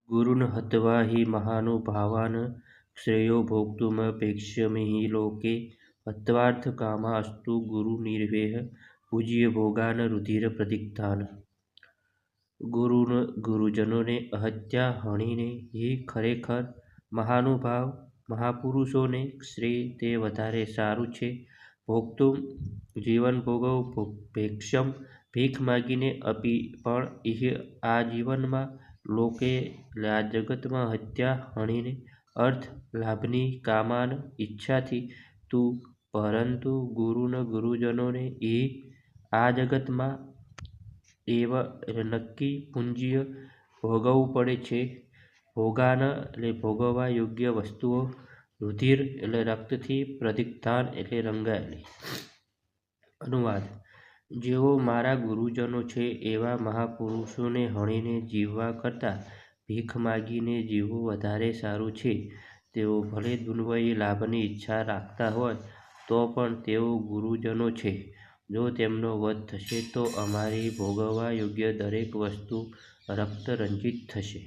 गुरून् हत्वा हि महानुभावान् श्रेयो भोक्तुमपेक्ष्यमिह लोके हत्वार्थकामास्तु गुरुनिर्वेह पूज्य भोगान् रुधिरप्रदिग्धान्। ગુરુજનોને હત્યા હણીને એ ખરેખર મહાનુભાવ મહાપુરુષોને શ્રેય તે વધારે સારું છે. ભોગતું જીવન ભોગવ ભેક્ષમ ભીખ માગીને અપી પણ ઇહ આ જીવનમાં લોકે આ જગતમાં હત્યા હણીને અર્થ લાભની કામાન ઈચ્છાથી તું પરંતુ ગુરુજનોને એ આ જગતમાં એવ નક્કી પૂજ્ય ભોગવવું પડે છે. ભોગાન ભોગવવા યોગ્ય વસ્તુઓ રુધિર રક્તથી પ્રદિગ્ધાન રંગાયેલી. અનુવાદ: જેઓ મારા ગુરુજનો છે એવા મહાપુરુષોને હણીને જીવવા કરતાં ભીખ માગીને જીવવું વધારે સારું છે. તેઓ ભલે દુન્મયી લાભની ઈચ્છા રાખતા હોય તો પણ તેઓ ગુરુજનો છે. જો તેમનો વધ થશે તો અમારી ભોગવવા યોગ્ય દરેક વસ્તુ રક્તરંજિત થશે.